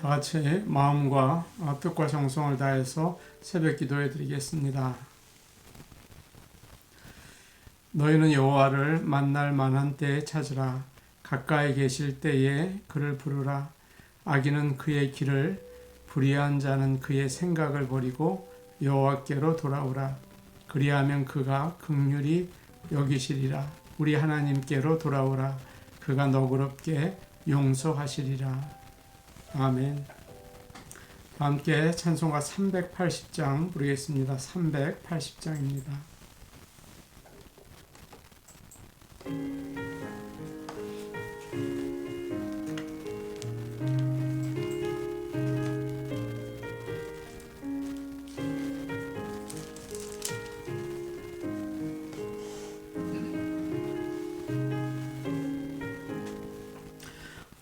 다 같이 마음과 뜻과 정성을 다해서 새벽 기도해 드리겠습니다. 너희는 여호와를 만날 만한 때에 찾으라. 가까이 계실 때에 그를 부르라. 악인은 그의 길을, 불의한 자는 그의 생각을 버리고 여호와께로 돌아오라. 그리하면 그가 긍휼히 여기시리라. 우리 하나님께로 돌아오라. 그가 너그럽게 용서하시리라. 아멘. 함께 찬송가 380장 부르겠습니다. 380장입니다.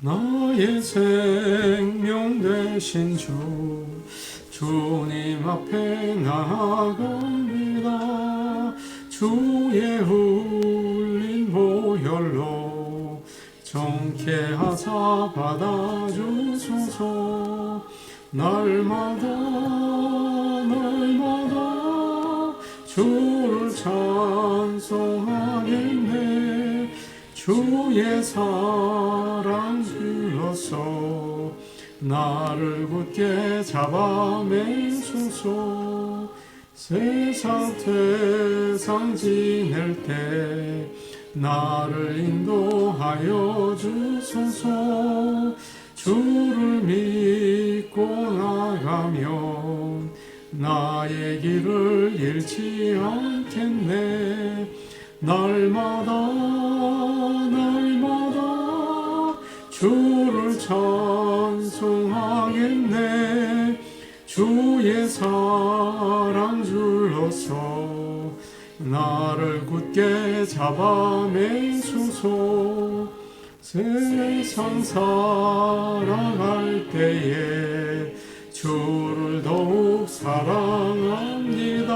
나의 생명 되신 주님 앞에 나아갑니다. 주의 흘린 보혈로 정케 하사 받아주소서. 날마다 주를 찬송하겠네. 주의 사랑 주로서 나를 굳게 잡아매소서. 세상 지낼 때 나를 인도하여 주소서. 주를 믿고 나가면 나의 길을 잃지 않겠네. 날마다 주를 찬송하겠네. 주의 사랑 줄로서 나를 굳게 잡아매소서. 세상 살아갈 때에 주를 더욱 사랑합니다.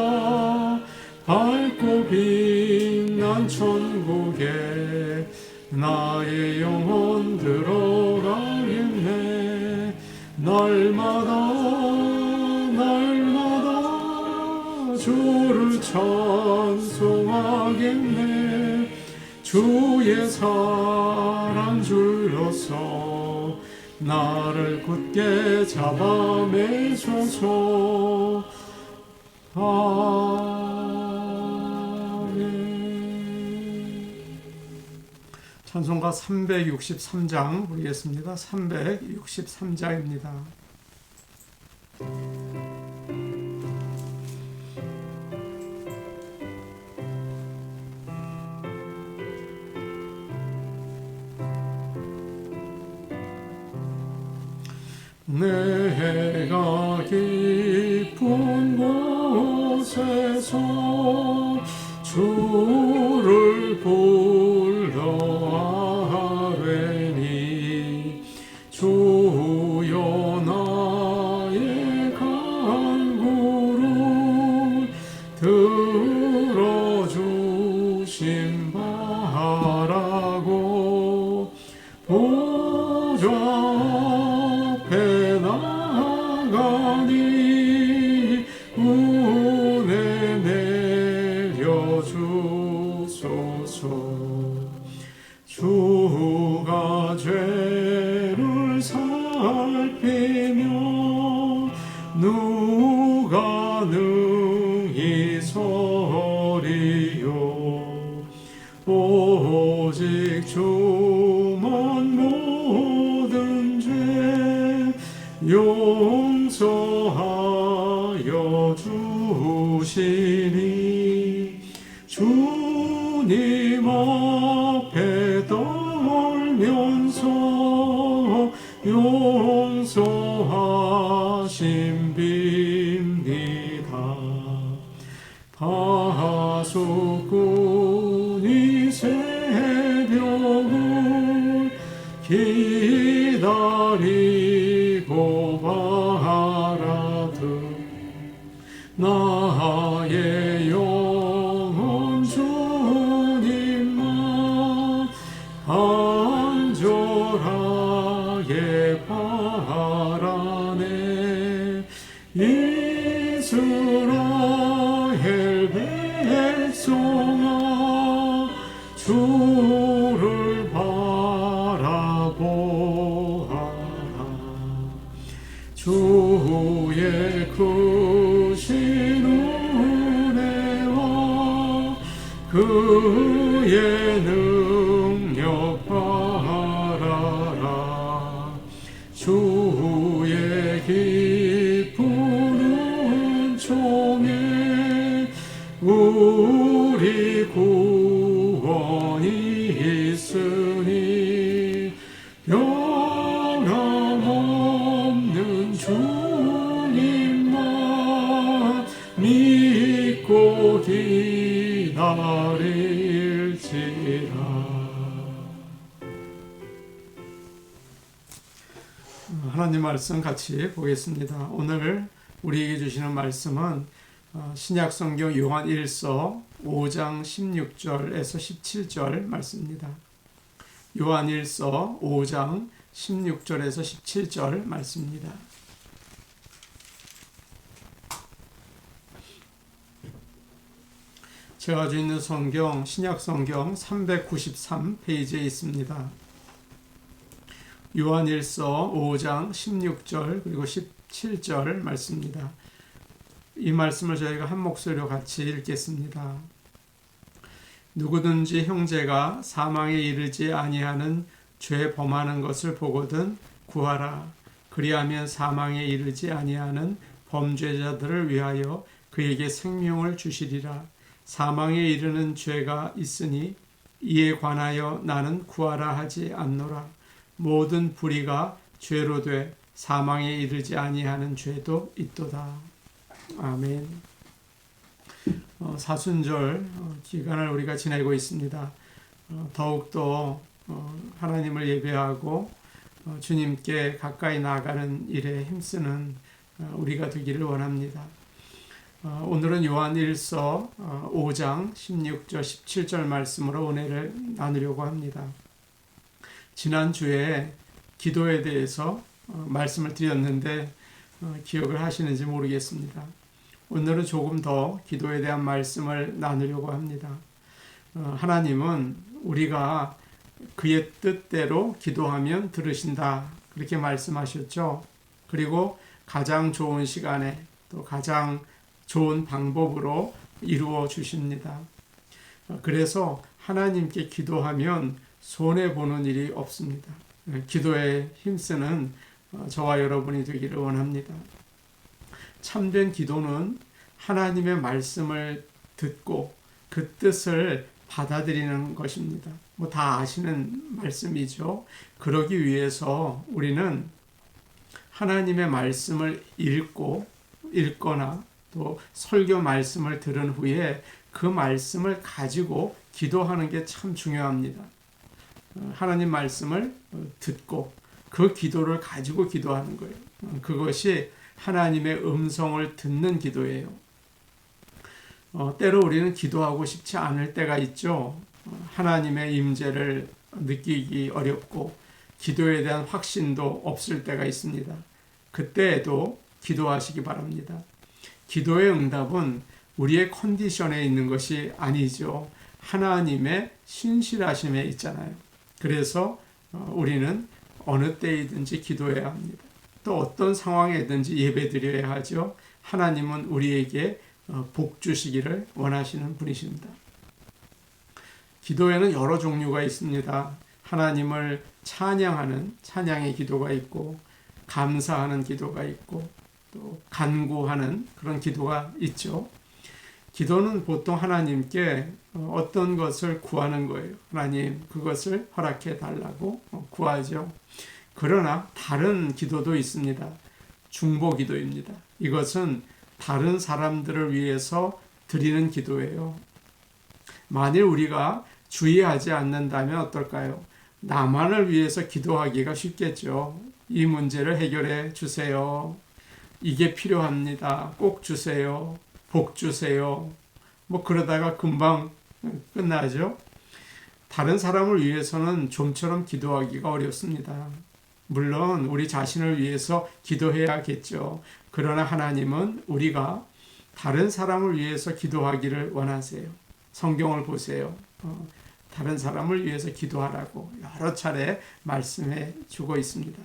밝고 빛난 천국에 나의 영혼 들어가겠네. 날마다 주를 찬송하겠네. 주의 사랑 줄로서 나를 굳게 잡아매소서. 찬송가 363장 부르겠습니다. 363장입니다. 내가 깊은 곳에서 주를 불러아뢰니 주여 나의 간구를 들어주심 바라고 보좌 앞에 나가니 은혜 내려주소서. 주가 죄를 살피며 누가 능히 서리요. 오직 주만 모든 죄 용서하여 주시니. 주님 앞에 떨면서 용서하심 빕니다. 파수꾼이 새벽을 기다리고 바라듯 나의 영혼 주님만 간절하게 바라. 주의 능력 바라라. 주의 깊은 은총에 우리 구원이 있으니 변함없는 주님만 믿고 기다릴지라. 하나님 말씀 같이 보겠습니다. 오늘 우리에게 주시는 말씀은 신약성경 요한 1서 5장 16절에서 17절 말씀입니다. 요한 1서 5장 16절에서 17절 말씀입니다. 제가 가지고 있는 성경 신약성경 393페이지에 있습니다. 요한 1서 5장 16절 그리고 17절 말씀입니다. 이 말씀을 저희가 한 목소리로 같이 읽겠습니다. 누구든지 형제가 사망에 이르지 아니하는 죄 범하는 것을 보거든 구하라. 그리하면 사망에 이르지 아니하는 범죄자들을 위하여 그에게 생명을 주시리라. 사망에 이르는 죄가 있으니 이에 관하여 나는 구하라 하지 않노라. 모든 불의가 죄로 돼 사망에 이르지 아니하는 죄도 있도다. 아멘. 사순절 기간을 우리가 지내고 있습니다. 더욱더 하나님을 예배하고 주님께 가까이 나아가는 일에 힘쓰는 우리가 되기를 원합니다. 오늘은 요한 1서 5장 16절 17절 말씀으로 은혜를 나누려고 합니다. 지난주에 기도에 대해서 말씀을 드렸는데 기억을 하시는지 모르겠습니다. 오늘은 조금 더 기도에 대한 말씀을 나누려고 합니다. 하나님은 우리가 그의 뜻대로 기도하면 들으신다. 그렇게 말씀하셨죠. 그리고 가장 좋은 시간에 또 가장 좋은 방법으로 이루어 주십니다. 그래서 하나님께 기도하면 손해보는 일이 없습니다. 기도에 힘쓰는 저와 여러분이 되기를 원합니다. 참된 기도는 하나님의 말씀을 듣고 그 뜻을 받아들이는 것입니다. 뭐 다 아시는 말씀이죠. 그러기 위해서 우리는 하나님의 말씀을 읽거나 또 설교 말씀을 들은 후에 그 말씀을 가지고 기도하는 게 참 중요합니다. 하나님 말씀을 듣고 그 기도를 가지고 기도하는 거예요. 그것이 하나님의 음성을 듣는 기도예요. 때로 우리는 기도하고 싶지 않을 때가 있죠. 하나님의 임재를 느끼기 어렵고 기도에 대한 확신도 없을 때가 있습니다. 그때에도 기도하시기 바랍니다. 기도의 응답은 우리의 컨디션에 있는 것이 아니죠. 하나님의 신실하심에 있잖아요. 그래서 우리는 어느 때이든지 기도해야 합니다. 또 어떤 상황에든지 예배드려야 하죠. 하나님은 우리에게 복 주시기를 원하시는 분이십니다. 기도에는 여러 종류가 있습니다. 하나님을 찬양하는 찬양의 기도가 있고 감사하는 기도가 있고 또 간구하는 그런 기도가 있죠. 기도는 보통 하나님께 어떤 것을 구하는 거예요. 하나님 그것을 허락해 달라고 구하죠. 그러나 다른 기도도 있습니다. 중보 기도입니다. 이것은 다른 사람들을 위해서 드리는 기도예요. 만일 우리가 주의하지 않는다면 어떨까요? 나만을 위해서 기도하기가 쉽겠죠. 이 문제를 해결해 주세요. 이게 필요합니다. 꼭 주세요. 복 주세요. 뭐 그러다가 금방 끝나죠. 다른 사람을 위해서는 좀처럼 기도하기가 어렵습니다. 물론 우리 자신을 위해서 기도해야겠죠. 그러나 하나님은 우리가 다른 사람을 위해서 기도하기를 원하세요. 성경을 보세요. 다른 사람을 위해서 기도하라고 여러 차례 말씀해 주고 있습니다.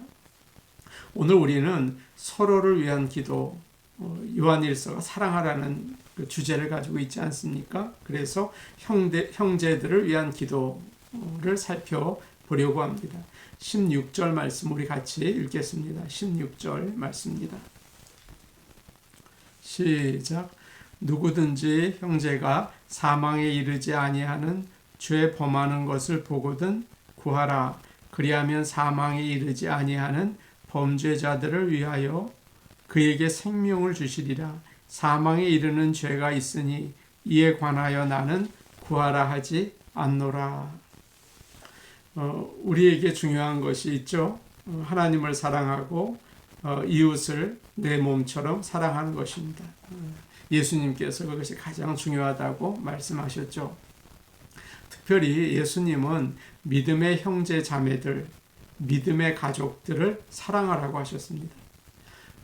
오늘 우리는 서로를 위한 기도, 요한일서가 사랑하라는 그 주제를 가지고 있지 않습니까? 그래서 형제들을 위한 기도를 살펴보려고 합니다. 16절 말씀 우리 같이 읽겠습니다. 16절 말씀입니다. 시작. 누구든지 형제가 사망에 이르지 아니하는 죄 범하는 것을 보거든 구하라. 그리하면 사망에 이르지 아니하는 범죄자들을 위하여 그에게 생명을 주시리라. 사망에 이르는 죄가 있으니 이에 관하여 나는 구하라 하지 않노라. 우리에게 중요한 것이 있죠. 하나님을 사랑하고 이웃을 내 몸처럼 사랑하는 것입니다. 예수님께서 그것이 가장 중요하다고 말씀하셨죠. 특별히 예수님은 믿음의 형제 자매들, 믿음의 가족들을 사랑하라고 하셨습니다.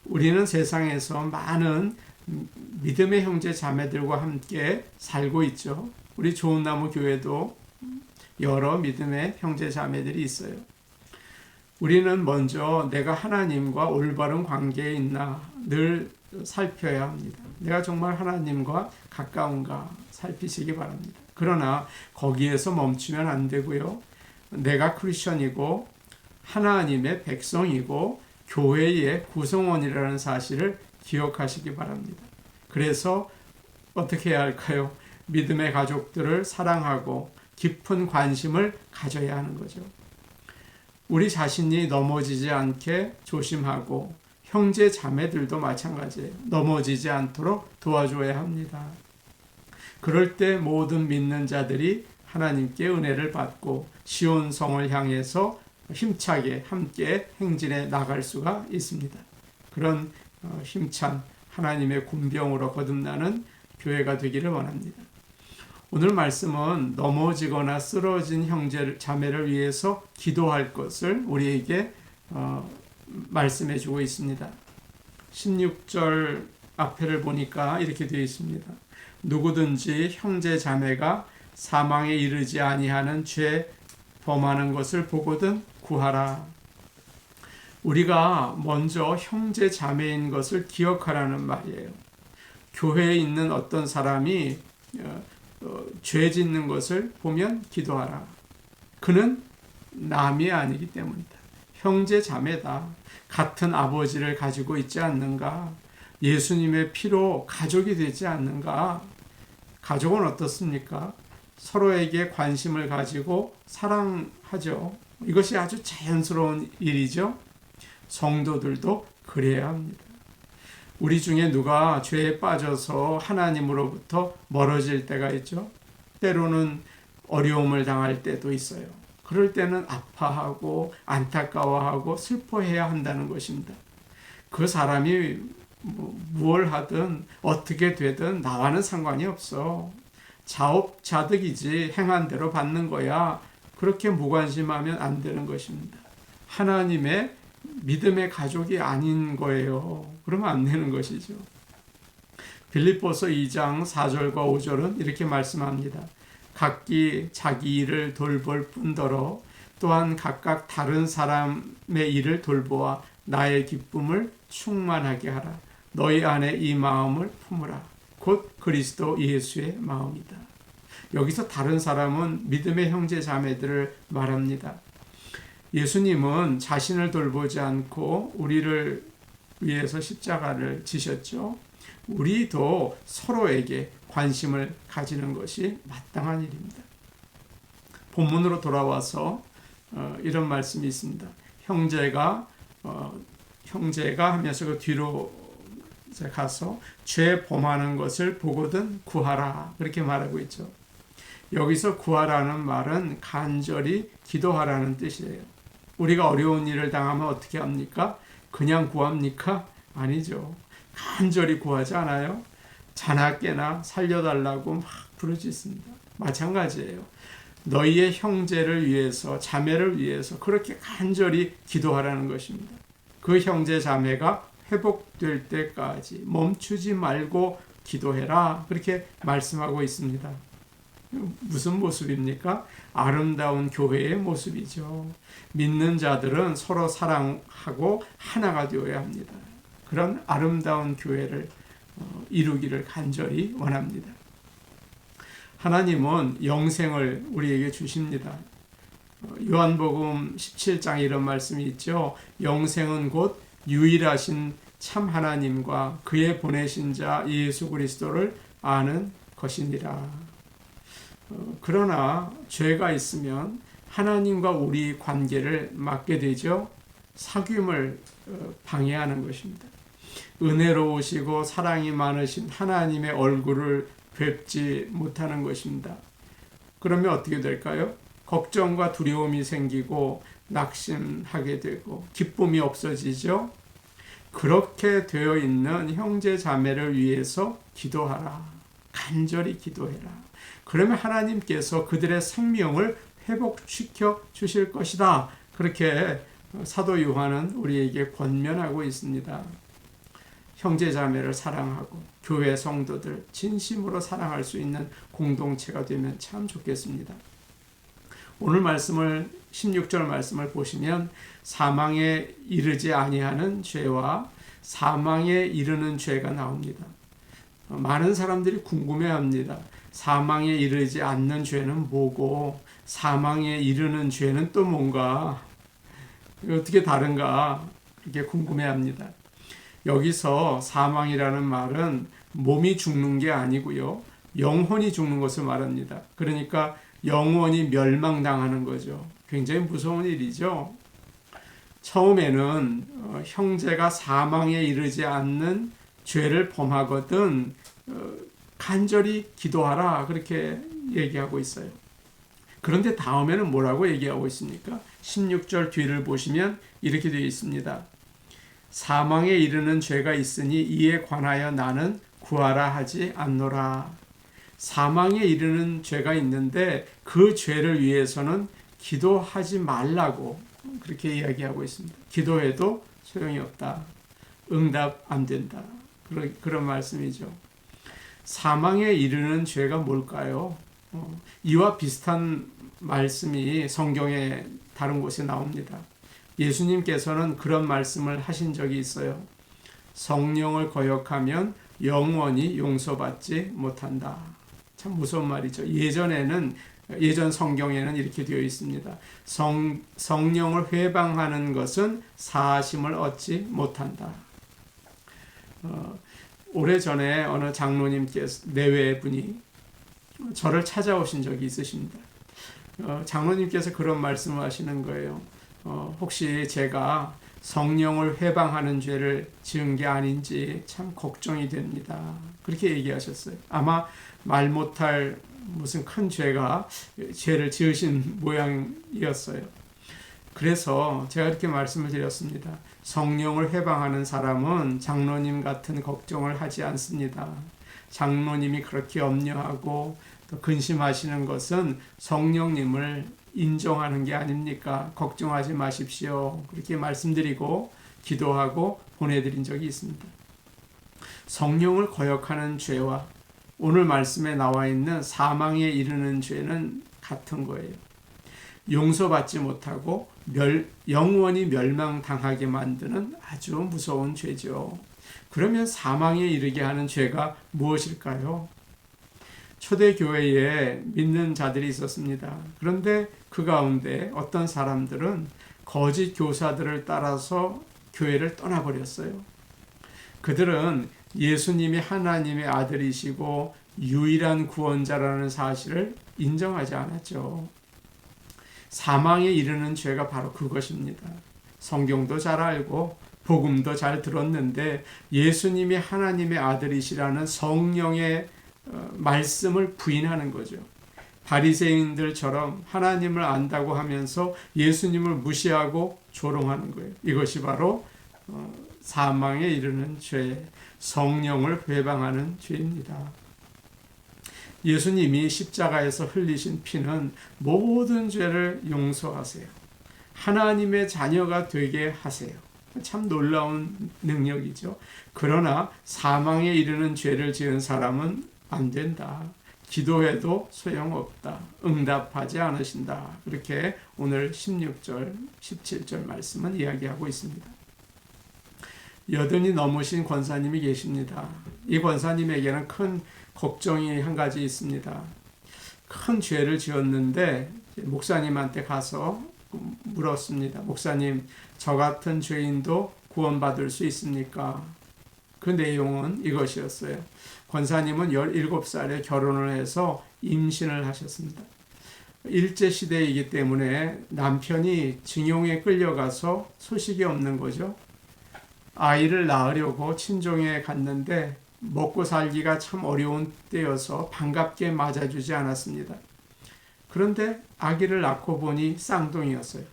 우리는 세상에서 많은 믿음의 형제 자매들과 함께 살고 있죠. 우리 좋은나무 교회도 여러 믿음의 형제 자매들이 있어요. 우리는 먼저 내가 하나님과 올바른 관계에 있나 늘 살펴야 합니다. 내가 정말 하나님과 가까운가 살피시기 바랍니다. 그러나 거기에서 멈추면 안 되고요. 내가 크리스천이고 하나님의 백성이고 교회의 구성원이라는 사실을 기억하시기 바랍니다. 그래서 어떻게 해야 할까요? 믿음의 가족들을 사랑하고 깊은 관심을 가져야 하는 거죠. 우리 자신이 넘어지지 않게 조심하고 형제 자매들도 마찬가지예요. 넘어지지 않도록 도와줘야 합니다. 그럴 때 모든 믿는 자들이 하나님께 은혜를 받고 시온 성을 향해서 힘차게 함께 행진해 나갈 수가 있습니다. 그런 힘찬 하나님의 군병으로 거듭나는 교회가 되기를 원합니다. 오늘 말씀은 넘어지거나 쓰러진 형제 자매를 위해서 기도할 것을 우리에게 말씀해 주고 있습니다. 16절 앞에를 보니까 이렇게 되어 있습니다. 누구든지 형제 자매가 사망에 이르지 아니하는 죄 범하는 것을 보거든 구하라. 우리가 먼저 형제 자매인 것을 기억하라는 말이에요. 교회에 있는 어떤 사람이 죄 짓는 것을 보면 기도하라. 그는 남이 아니기 때문이다. 형제 자매다. 같은 아버지를 가지고 있지 않는가? 예수님의 피로 가족이 되지 않는가? 가족은 어떻습니까? 서로에게 관심을 가지고 사랑하죠. 이것이 아주 자연스러운 일이죠. 성도들도 그래야 합니다. 우리 중에 누가 죄에 빠져서 하나님으로부터 멀어질 때가 있죠. 때로는 어려움을 당할 때도 있어요. 그럴 때는 아파하고 안타까워하고 슬퍼해야 한다는 것입니다. 그 사람이 뭘 하든 어떻게 되든 나와는 상관이 없어. 자업자득이지 행한 대로 받는 거야. 그렇게 무관심하면 안 되는 것입니다. 하나님의 믿음의 가족이 아닌 거예요. 그러면 안 되는 것이죠. 빌립보서 2장 4절과 5절은 이렇게 말씀합니다. 각기 자기 일을 돌볼 뿐더러 또한 각각 다른 사람의 일을 돌보아 나의 기쁨을 충만하게 하라. 너희 안에 이 마음을 품으라. 곧 그리스도 예수의 마음이다. 여기서 다른 사람은 믿음의 형제 자매들을 말합니다. 예수님은 자신을 돌보지 않고 우리를 위해서 십자가를 지셨죠. 우리도 서로에게 관심을 가지는 것이 마땅한 일입니다. 본문으로 돌아와서 이런 말씀이 있습니다. 형제가 하면서 그 뒤로 가서 죄 범하는 것을 보거든 구하라 그렇게 말하고 있죠. 여기서 구하라는 말은 간절히 기도하라는 뜻이에요. 우리가 어려운 일을 당하면 어떻게 합니까? 그냥 구합니까? 아니죠. 간절히 구하지 않아요? 자나깨나 살려달라고 막 부르짖습니다. 마찬가지예요. 너희의 형제를 위해서, 자매를 위해서 그렇게 간절히 기도하라는 것입니다. 그 형제 자매가 회복될 때까지 멈추지 말고 기도해라. 그렇게 말씀하고 있습니다. 무슨 모습입니까? 아름다운 교회의 모습이죠. 믿는 자들은 서로 사랑하고 하나가 되어야 합니다. 그런 아름다운 교회를 이루기를 간절히 원합니다. 하나님은 영생을 우리에게 주십니다. 요한복음 17장에 이런 말씀이 있죠. 영생은 곧 유일하신 참 하나님과 그의 보내신 자 예수 그리스도를 아는 것이니라. 그러나 죄가 있으면 하나님과 우리 관계를 막게 되죠. 사귐을 방해하는 것입니다. 은혜로우시고 사랑이 많으신 하나님의 얼굴을 뵙지 못하는 것입니다. 그러면 어떻게 될까요? 걱정과 두려움이 생기고 낙심하게 되고 기쁨이 없어지죠. 그렇게 되어 있는 형제 자매를 위해서 기도하라. 간절히 기도해라. 그러면 하나님께서 그들의 생명을 회복시켜 주실 것이다. 그렇게 사도 요한은 우리에게 권면하고 있습니다. 형제 자매를 사랑하고 교회 성도들 진심으로 사랑할 수 있는 공동체가 되면 참 좋겠습니다. 오늘 말씀을 16절 말씀을 보시면 사망에 이르지 아니하는 죄와 사망에 이르는 죄가 나옵니다. 많은 사람들이 궁금해합니다. 사망에 이르지 않는 죄는 뭐고 사망에 이르는 죄는 또 뭔가 어떻게 다른가 그렇게 궁금해합니다. 여기서 사망이라는 말은 몸이 죽는 게 아니고요. 영혼이 죽는 것을 말합니다. 그러니까 영원히 멸망당하는 거죠. 굉장히 무서운 일이죠. 처음에는 형제가 사망에 이르지 않는 죄를 범하거든 간절히 기도하라 그렇게 얘기하고 있어요. 그런데 다음에는 뭐라고 얘기하고 있습니까? 16절 뒤를 보시면 이렇게 되어 있습니다. 사망에 이르는 죄가 있으니 이에 관하여 나는 구하라 하지 않노라. 사망에 이르는 죄가 있는데 그 죄를 위해서는 기도하지 말라고 그렇게 이야기하고 있습니다. 기도해도 소용이 없다. 응답 안 된다. 그런 말씀이죠. 사망에 이르는 죄가 뭘까요? 이와 비슷한 말씀이 성경에 다른 곳에 나옵니다. 예수님께서는 그런 말씀을 하신 적이 있어요. 성령을 거역하면 영원히 용서받지 못한다. 참 무서운 말이죠. 예전 성경에는 이렇게 되어 있습니다. 성령을 회방하는 것은 사심을 얻지 못한다. 오래전에 어느 장로님께서 내외 분이 저를 찾아오신 적이 있으십니다. 장로님께서 그런 말씀을 하시는 거예요. 혹시 제가 성령을 회방하는 죄를 지은 게 아닌지 참 걱정이 됩니다. 그렇게 얘기하셨어요. 아마 말 못할 무슨 큰 죄를 지으신 모양이었어요. 그래서 제가 이렇게 말씀을 드렸습니다. 성령을 회방하는 사람은 장로님 같은 걱정을 하지 않습니다. 장로님이 그렇게 염려하고 또 근심하시는 것은 성령님을 인정하는 게 아닙니까? 걱정하지 마십시오. 그렇게 말씀드리고 기도하고 보내드린 적이 있습니다. 성령을 거역하는 죄와 오늘 말씀에 나와 있는 사망에 이르는 죄는 같은 거예요. 용서받지 못하고 영원히 멸망당하게 만드는 아주 무서운 죄죠. 그러면 사망에 이르게 하는 죄가 무엇일까요? 초대교회에 믿는 자들이 있었습니다. 그런데 그 가운데 어떤 사람들은 거짓 교사들을 따라서 교회를 떠나버렸어요. 그들은 예수님이 하나님의 아들이시고 유일한 구원자라는 사실을 인정하지 않았죠. 사망에 이르는 죄가 바로 그것입니다. 성경도 잘 알고 복음도 잘 들었는데 예수님이 하나님의 아들이시라는 성령의 말씀을 부인하는 거죠. 바리새인들처럼 하나님을 안다고 하면서 예수님을 무시하고 조롱하는 거예요. 이것이 바로 사망에 이르는 죄, 성령을 회방하는 죄입니다. 예수님이 십자가에서 흘리신 피는 모든 죄를 용서하세요. 하나님의 자녀가 되게 하세요. 참 놀라운 능력이죠. 그러나 사망에 이르는 죄를 지은 사람은 안 된다. 기도해도 소용없다. 응답하지 않으신다. 그렇게 오늘 16절, 17절 말씀은 이야기하고 있습니다. 여든이 넘으신 권사님이 계십니다. 이 권사님에게는 큰 걱정이 한 가지 있습니다. 큰 죄를 지었는데 목사님한테 가서 물었습니다. 목사님, 저 같은 죄인도 구원받을 수 있습니까? 그 내용은 이것이었어요. 권사님은 17살에 결혼을 해서 임신을 하셨습니다. 일제시대이기 때문에 남편이 징용에 끌려가서 소식이 없는 거죠. 아이를 낳으려고 친정에 갔는데 먹고 살기가 참 어려운 때여서 반갑게 맞아주지 않았습니다. 그런데 아기를 낳고 보니 쌍둥이였어요.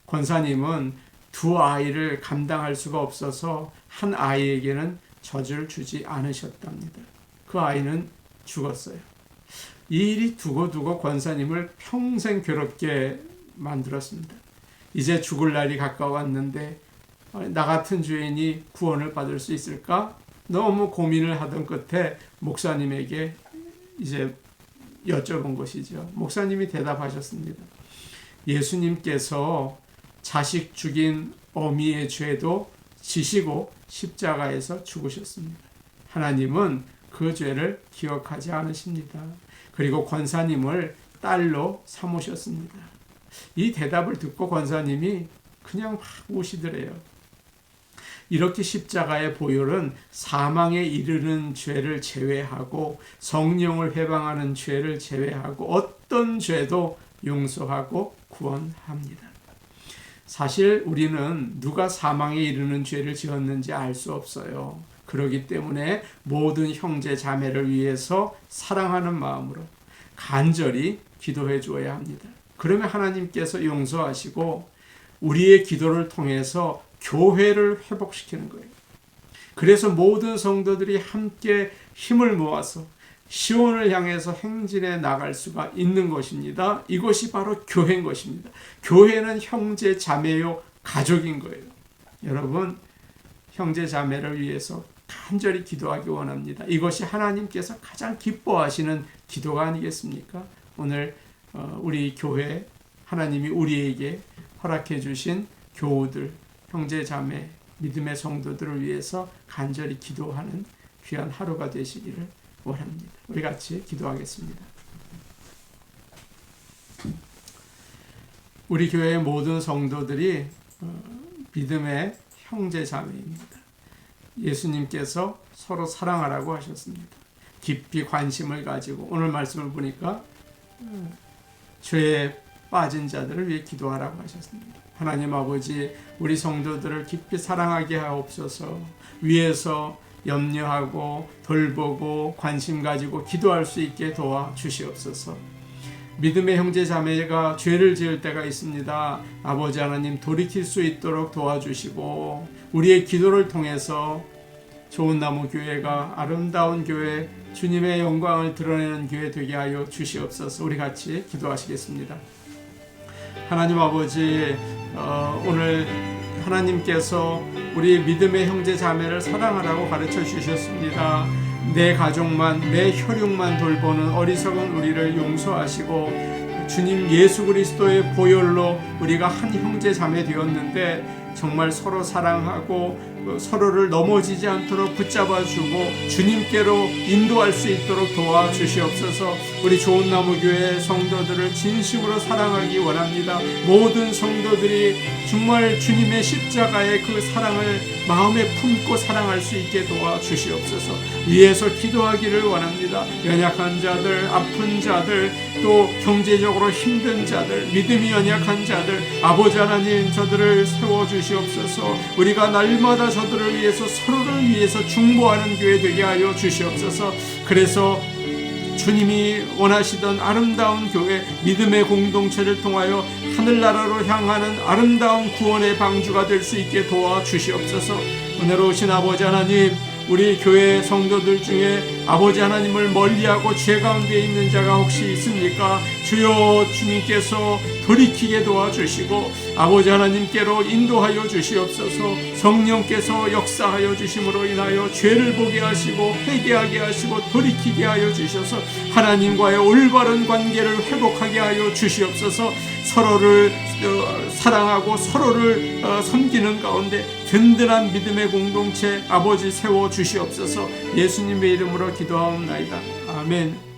권사님은 두 아이를 감당할 수가 없어서 한 아이에게는 젖을 주지 않으셨답니다. 그 아이는 죽었어요. 이 일이 두고두고 권사님을 평생 괴롭게 만들었습니다. 이제 죽을 날이 가까웠는데 나 같은 죄인이 구원을 받을 수 있을까? 너무 고민을 하던 끝에 목사님에게 이제 여쭤본 것이죠. 목사님이 대답하셨습니다. 예수님께서 자식 죽인 어미의 죄도 지시고 십자가에서 죽으셨습니다. 하나님은 그 죄를 기억하지 않으십니다. 그리고 권사님을 딸로 삼으셨습니다. 이 대답을 듣고 권사님이 그냥 막 우시더래요. 이렇게 십자가의 보혈은 사망에 이르는 죄를 제외하고 성령을 회방하는 죄를 제외하고 어떤 죄도 용서하고 구원합니다. 사실 우리는 누가 사망에 이르는 죄를 지었는지 알 수 없어요. 그렇기 때문에 모든 형제 자매를 위해서 사랑하는 마음으로 간절히 기도해 주어야 합니다. 그러면 하나님께서 용서하시고 우리의 기도를 통해서 교회를 회복시키는 거예요. 그래서 모든 성도들이 함께 힘을 모아서 시온을 향해서 행진해 나갈 수가 있는 것입니다. 이것이 바로 교회인 것입니다. 교회는 형제 자매요 가족인 거예요. 여러분, 형제 자매를 위해서 간절히 기도하기 원합니다. 이것이 하나님께서 가장 기뻐하시는 기도가 아니겠습니까? 오늘 우리 교회 하나님이 우리에게 허락해 주신 교우들, 형제 자매, 믿음의 성도들을 위해서 간절히 기도하는 귀한 하루가 되시기를 원합니다. 우리 같이 기도하겠습니다. 우리 교회의 모든 성도들이 믿음의 형제 자매입니다. 예수님께서 서로 사랑하라고 하셨습니다. 깊이 관심을 가지고 오늘 말씀을 보니까 죄에 빠진 자들을 위해 기도하라고 하셨습니다. 하나님 아버지, 우리 성도들을 깊이 사랑하게 하옵소서. 위에서 염려하고 돌보고 관심 가지고 기도할 수 있게 도와주시옵소서. 믿음의 형제 자매가 죄를 지을 때가 있습니다. 아버지 하나님, 돌이킬 수 있도록 도와주시고 우리의 기도를 통해서 좋은 나무 교회가 아름다운 교회, 주님의 영광을 드러내는 교회 되게 하여 주시옵소서. 우리 같이 기도하시겠습니다. 하나님 아버지, 오늘 하나님께서 우리 믿음의 형제 자매를 사랑하라고 가르쳐 주셨습니다. 내 가족만, 내 혈육만 돌보는 어리석은 우리를 용서하시고 주님 예수 그리스도의 보혈로 우리가 한 형제 자매 되었는데 정말 서로 사랑하고 서로를 넘어지지 않도록 붙잡아주고 주님께로 인도할 수 있도록 도와주시옵소서. 우리 좋은 나무 교회 성도들을 진심으로 사랑하기 원합니다. 모든 성도들이 정말 주님의 십자가의 그 사랑을 마음에 품고 사랑할 수 있게 도와주시옵소서. 위에서 기도하기를 원합니다. 연약한 자들, 아픈 자들, 또 경제적으로 힘든 자들, 믿음이 연약한 자들, 아버지 하나님 저들을 세워주시옵소서. 우리가 날마다 저들을 위해서 서로를 위해서 중보하는 교회 되게 하여 주시옵소서. 그래서 주님이 원하시던 아름다운 교회, 믿음의 공동체를 통하여 하늘나라로 향하는 아름다운 구원의 방주가 될 수 있게 도와주시옵소서. 은혜로우신 아버지 하나님, 우리 교회 성도들 중에 아버지 하나님을 멀리하고 죄 가운데 있는 자가 혹시 있습니까? 주여, 주님께서 돌이키게 도와주시고 아버지 하나님께로 인도하여 주시옵소서. 성령께서 역사하여 주심으로 인하여 죄를 보게 하시고 회개하게 하시고 돌이키게 하여 주셔서 하나님과의 올바른 관계를 회복하게 하여 주시옵소서. 서로를 사랑하고 서로를 섬기는 가운데 든든한 믿음의 공동체 아버지 세워 주시옵소서. 예수님의 이름으로 기도하옵나이다. 아멘.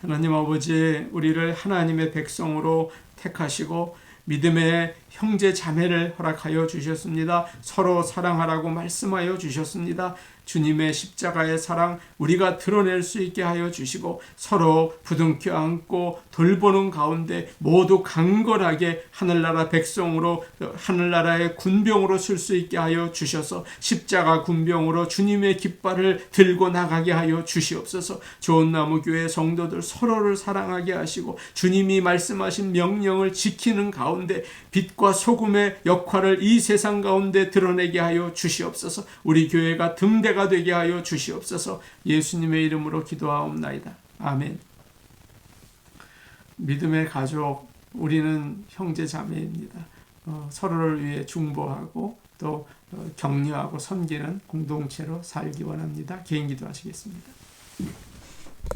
하나님 아버지, 우리를 하나님의 백성으로 택하시고 믿음의 형제 자매를 허락하여 주셨습니다. 서로 사랑하라고 말씀하여 주셨습니다. 주님의 십자가의 사랑 우리가 드러낼 수 있게 하여 주시고 서로 부둥켜 안고 돌보는 가운데 모두 강건하게 하늘나라 백성으로 하늘나라의 군병으로 쓸 수 있게 하여 주셔서 십자가 군병으로 주님의 깃발을 들고 나가게 하여 주시옵소서. 좋은 나무 교회 성도들 서로를 사랑하게 하시고 주님이 말씀하신 명령을 지키는 가운데 빛과 소금의 역할을 이 세상 가운데 드러내게 하여 주시옵소서. 우리 교회가 등대가 되게 하여 주시옵소서. 예수님의 이름으로 기도하옵나이다. 아멘. 믿음의 가족, 우리는 형제 자매입니다. 서로를 위해 중보하고 또 격려하고 섬기는 공동체로 살기 원합니다. 개인 기도하시겠습니다.